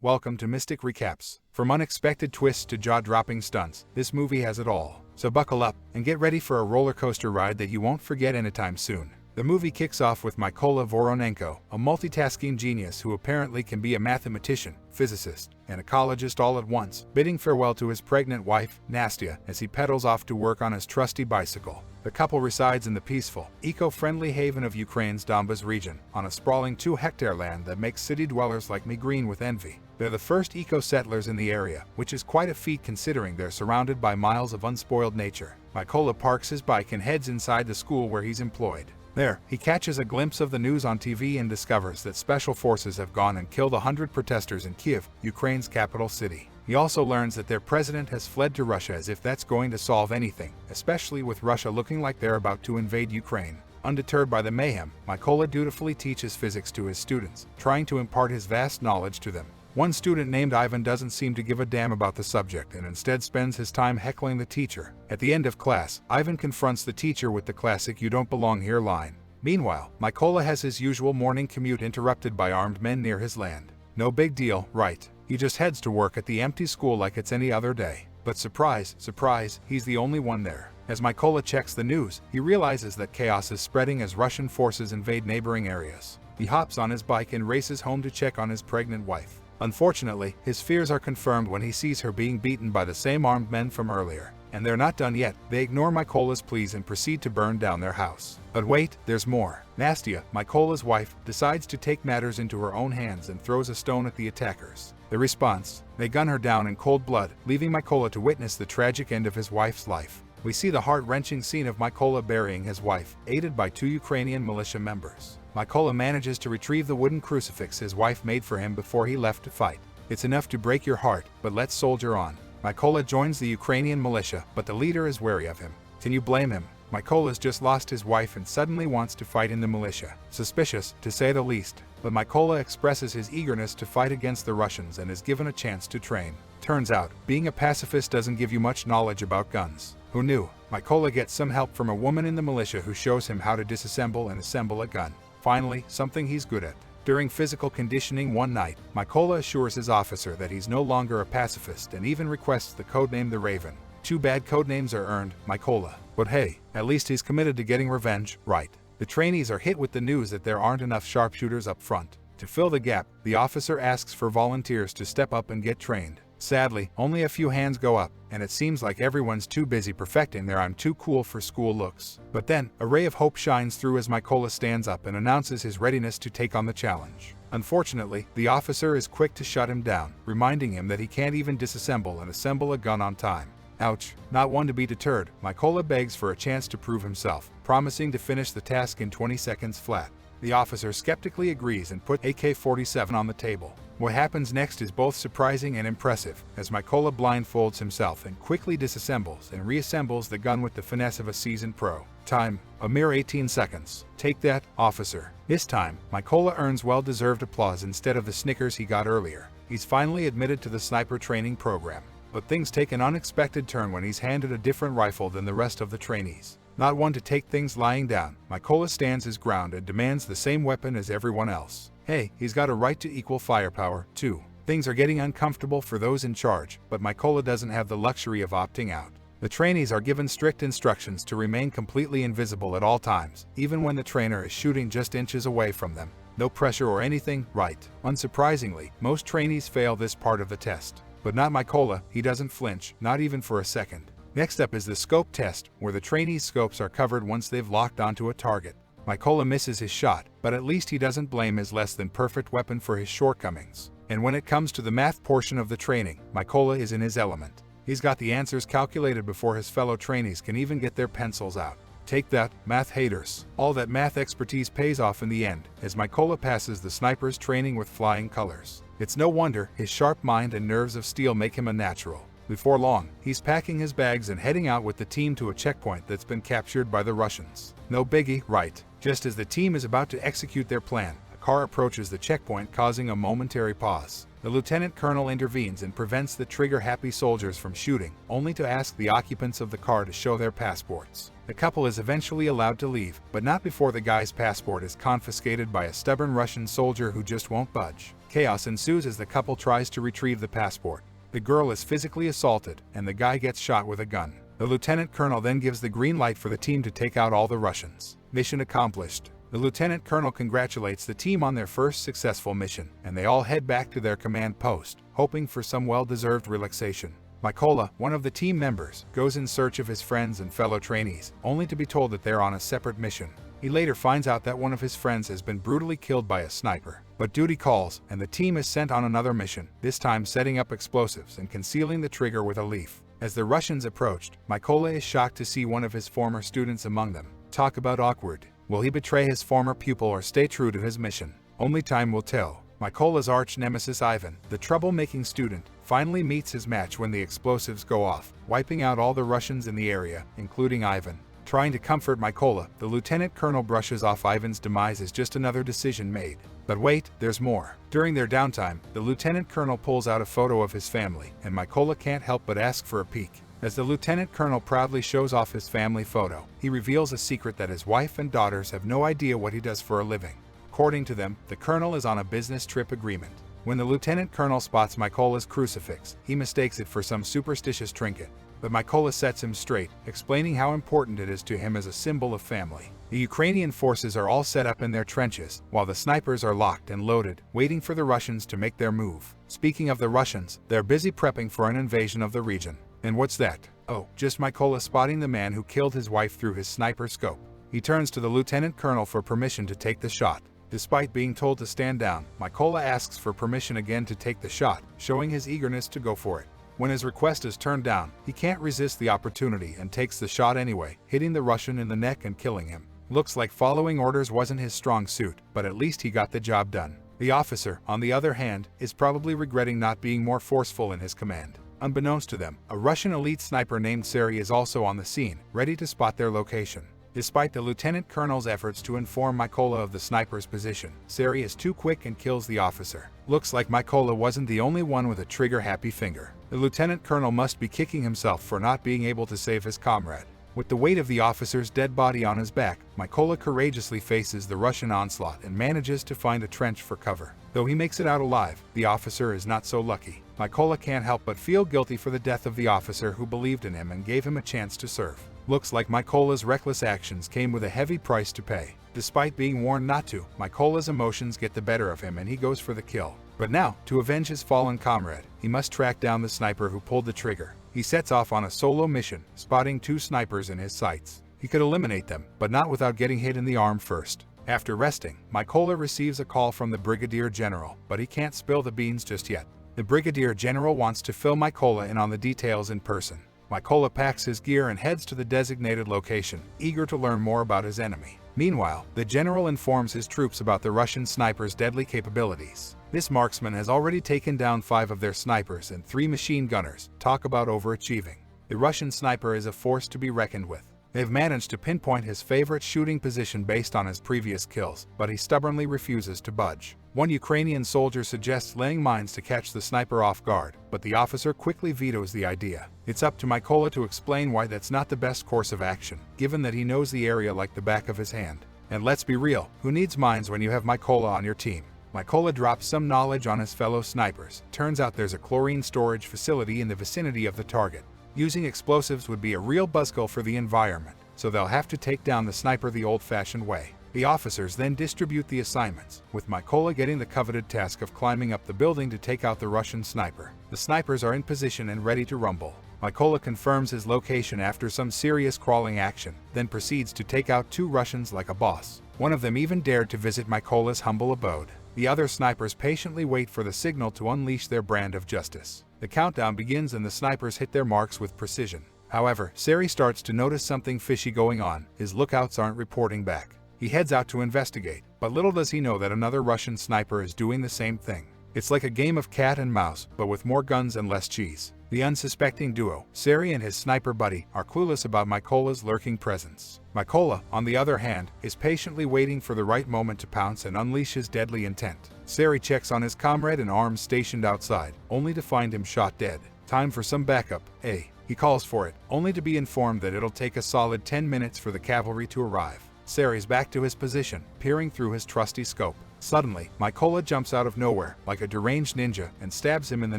Welcome to Mystic Recaps. From unexpected twists to jaw-dropping stunts, this movie has it all. So buckle up and get ready for a roller coaster ride that you won't forget anytime soon. The movie kicks off with Mykola Voronenko, a multitasking genius who apparently can be a mathematician, physicist, and ecologist all at once, bidding farewell to his pregnant wife, Nastya, as he pedals off to work on his trusty bicycle. The couple resides in the peaceful, eco-friendly haven of Ukraine's Donbas region, on a sprawling 2-hectare land that makes city dwellers like me green with envy. They're the first eco-settlers in the area, which is quite a feat considering they're surrounded by miles of unspoiled nature. Mykola parks his bike and heads inside the school where he's employed. There, he catches a glimpse of the news on TV and discovers that special forces have gone and killed 100 protesters in Kiev, Ukraine's capital city. He also learns that their president has fled to Russia, as if that's going to solve anything, especially with Russia looking like they're about to invade Ukraine. Undeterred by the mayhem, Mykola dutifully teaches physics to his students, trying to impart his vast knowledge to them. One student named Ivan doesn't seem to give a damn about the subject and instead spends his time heckling the teacher. At the end of class, Ivan confronts the teacher with the classic "you don't belong here" line. Meanwhile, Mykola has his usual morning commute interrupted by armed men near his land. No big deal, right? He just heads to work at the empty school like it's any other day. But surprise, surprise, he's the only one there. As Mykola checks the news, he realizes that chaos is spreading as Russian forces invade neighboring areas. He hops on his bike and races home to check on his pregnant wife. Unfortunately, his fears are confirmed when he sees her being beaten by the same armed men from earlier. And they're not done yet. They ignore Mykola's pleas and proceed to burn down their house. But wait, there's more. Nastya, Mykola's wife, decides to take matters into her own hands and throws a stone at the attackers. The response? They gun her down in cold blood, leaving Mykola to witness the tragic end of his wife's life. We see the heart-wrenching scene of Mykola burying his wife, aided by 2 Ukrainian militia members. Mykola manages to retrieve the wooden crucifix his wife made for him before he left to fight. It's enough to break your heart, but let's soldier on. Mykola joins the Ukrainian militia, but the leader is wary of him. Can you blame him? Mykola's just lost his wife and suddenly wants to fight in the militia. Suspicious, to say the least. But Mykola expresses his eagerness to fight against the Russians and is given a chance to train. Turns out, being a pacifist doesn't give you much knowledge about guns. Who knew? Mykola gets some help from a woman in the militia who shows him how to disassemble and assemble a gun. Finally, something he's good at. During physical conditioning one night, Mykola assures his officer that he's no longer a pacifist and even requests the codename the Raven. 2 bad codenames are earned, Mykola. But hey, at least he's committed to getting revenge, right? The trainees are hit with the news that there aren't enough sharpshooters up front. To fill the gap, the officer asks for volunteers to step up and get trained. Sadly, only a few hands go up, and it seems like everyone's too busy perfecting their "I'm too cool for school" looks. But then, a ray of hope shines through as Mykola stands up and announces his readiness to take on the challenge. Unfortunately, the officer is quick to shut him down, reminding him that he can't even disassemble and assemble a gun on time. Ouch. Not one to be deterred, Mykola begs for a chance to prove himself, promising to finish the task in 20 seconds flat. The officer skeptically agrees and puts AK-47 on the table. What happens next is both surprising and impressive, as Mykola blindfolds himself and quickly disassembles and reassembles the gun with the finesse of a seasoned pro. Time: a mere 18 seconds. Take that, officer. This time, Mykola earns well-deserved applause instead of the snickers he got earlier. He's finally admitted to the sniper training program. But things take an unexpected turn when he's handed a different rifle than the rest of the trainees. Not one to take things lying down, Mykola stands his ground and demands the same weapon as everyone else. Hey, he's got a right to equal firepower, too. Things are getting uncomfortable for those in charge, but Mykola doesn't have the luxury of opting out. The trainees are given strict instructions to remain completely invisible at all times, even when the trainer is shooting just inches away from them. No pressure or anything, right? Unsurprisingly, most trainees fail this part of the test. But not Mykola, he doesn't flinch, not even for a second. Next up is the scope test, where the trainees' scopes are covered once they've locked onto a target. Mykola misses his shot, but at least he doesn't blame his less-than-perfect weapon for his shortcomings. And when it comes to the math portion of the training, Mykola is in his element. He's got the answers calculated before his fellow trainees can even get their pencils out. Take that, math haters. All that math expertise pays off in the end, as Mykola passes the sniper's training with flying colors. It's no wonder his sharp mind and nerves of steel make him a natural. Before long, he's packing his bags and heading out with the team to a checkpoint that's been captured by the Russians. No biggie, right? Just as the team is about to execute their plan, a car approaches the checkpoint, causing a momentary pause. The lieutenant colonel intervenes and prevents the trigger-happy soldiers from shooting, only to ask the occupants of the car to show their passports. The couple is eventually allowed to leave, but not before the guy's passport is confiscated by a stubborn Russian soldier who just won't budge. Chaos ensues as the couple tries to retrieve the passport. The girl is physically assaulted, and the guy gets shot with a gun. The lieutenant colonel then gives the green light for the team to take out all the Russians. Mission accomplished. The lieutenant colonel congratulates the team on their first successful mission, and they all head back to their command post, hoping for some well-deserved relaxation. Mykola, one of the team members, goes in search of his friends and fellow trainees, only to be told that they're on a separate mission. He later finds out that one of his friends has been brutally killed by a sniper. But duty calls, and the team is sent on another mission, this time setting up explosives and concealing the trigger with a leaf. As the Russians approached, Mykola is shocked to see one of his former students among them. Talk about awkward. Will he betray his former pupil or stay true to his mission? Only time will tell. Mykola's arch-nemesis Ivan, the troublemaking student, finally meets his match when the explosives go off, wiping out all the Russians in the area, including Ivan. Trying to comfort Mykola, the lieutenant colonel brushes off Ivan's demise as just another decision made. But wait, there's more. During their downtime, the lieutenant colonel pulls out a photo of his family, and Mykola can't help but ask for a peek. As the lieutenant colonel proudly shows off his family photo, he reveals a secret that his wife and daughters have no idea what he does for a living. According to them, the colonel is on a business trip agreement. When the lieutenant colonel spots Mykola's crucifix, he mistakes it for some superstitious trinket. But Mykola sets him straight, explaining how important it is to him as a symbol of family. The Ukrainian forces are all set up in their trenches, while the snipers are locked and loaded, waiting for the Russians to make their move. Speaking of the Russians, they're busy prepping for an invasion of the region. And what's that? Oh, just Mykola spotting the man who killed his wife through his sniper scope. He turns to the lieutenant colonel for permission to take the shot. Despite being told to stand down, Mykola asks for permission again to take the shot, showing his eagerness to go for it. When his request is turned down, he can't resist the opportunity and takes the shot anyway, hitting the Russian in the neck and killing him. Looks like following orders wasn't his strong suit, but at least he got the job done. The officer, on the other hand, is probably regretting not being more forceful in his command. Unbeknownst to them, a Russian elite sniper named Sari is also on the scene, ready to spot their location. Despite the lieutenant colonel's efforts to inform Mykola of the sniper's position, Sari is too quick and kills the officer. Looks like Mykola wasn't the only one with a trigger-happy finger. The lieutenant colonel must be kicking himself for not being able to save his comrade. With the weight of the officer's dead body on his back, Mykola courageously faces the Russian onslaught and manages to find a trench for cover. Though he makes it out alive, the officer is not so lucky. Mykola can't help but feel guilty for the death of the officer who believed in him and gave him a chance to serve. Looks like Mykola's reckless actions came with a heavy price to pay. Despite being warned not to, Mykola's emotions get the better of him and he goes for the kill. But now, to avenge his fallen comrade, he must track down the sniper who pulled the trigger. He sets off on a solo mission, spotting 2 snipers in his sights. He could eliminate them, but not without getting hit in the arm first. After resting, Mykola receives a call from the Brigadier General, but he can't spill the beans just yet. The Brigadier General wants to fill Mykola in on the details in person. Mykola packs his gear and heads to the designated location, eager to learn more about his enemy. Meanwhile, the general informs his troops about the Russian sniper's deadly capabilities. This marksman has already taken down 5 of their snipers and 3 machine gunners. Talk about overachieving. The Russian sniper is a force to be reckoned with. They've managed to pinpoint his favorite shooting position based on his previous kills, but he stubbornly refuses to budge. One Ukrainian soldier suggests laying mines to catch the sniper off guard, but the officer quickly vetoes the idea. It's up to Mykola to explain why that's not the best course of action, given that he knows the area like the back of his hand. And let's be real, who needs mines when you have Mykola on your team? Mykola drops some knowledge on his fellow snipers. Turns out there's a chlorine storage facility in the vicinity of the target. Using explosives would be a real buzzkill for the environment, so they'll have to take down the sniper the old-fashioned way. The officers then distribute the assignments, with Mykola getting the coveted task of climbing up the building to take out the Russian sniper. The snipers are in position and ready to rumble. Mykola confirms his location after some serious crawling action, then proceeds to take out 2 Russians like a boss. One of them even dared to visit Mykola's humble abode. The other snipers patiently wait for the signal to unleash their brand of justice. The countdown begins and the snipers hit their marks with precision. However, Sari starts to notice something fishy going on. His lookouts aren't reporting back. He heads out to investigate, but little does he know that another Russian sniper is doing the same thing. It's like a game of cat and mouse, but with more guns and less cheese. The unsuspecting duo, Sari and his sniper buddy, are clueless about Mykola's lurking presence. Mykola, on the other hand, is patiently waiting for the right moment to pounce and unleash his deadly intent. Sari checks on his comrade in arms stationed outside, only to find him shot dead. Time for some backup, eh? He calls for it, only to be informed that it'll take a solid 10 minutes for the cavalry to arrive. Sari's back to his position, peering through his trusty scope. Suddenly, Mykola jumps out of nowhere, like a deranged ninja, and stabs him in the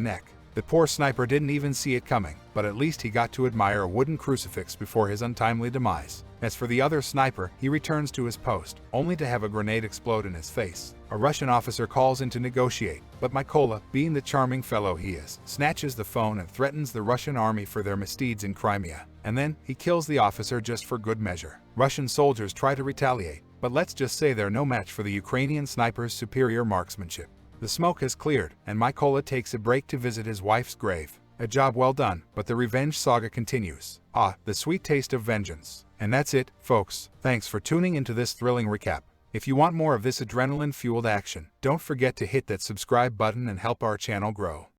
neck. The poor sniper didn't even see it coming, but at least he got to admire a wooden crucifix before his untimely demise. As for the other sniper, he returns to his post, only to have a grenade explode in his face. A Russian officer calls in to negotiate, but Mykola, being the charming fellow he is, snatches the phone and threatens the Russian army for their misdeeds in Crimea. And then, he kills the officer just for good measure. Russian soldiers try to retaliate, but let's just say they're no match for the Ukrainian sniper's superior marksmanship. The smoke has cleared, and Mykola takes a break to visit his wife's grave. A job well done, but the revenge saga continues. Ah, the sweet taste of vengeance. And that's it, folks. Thanks for tuning into this thrilling recap. If you want more of this adrenaline-fueled action, don't forget to hit that subscribe button and help our channel grow.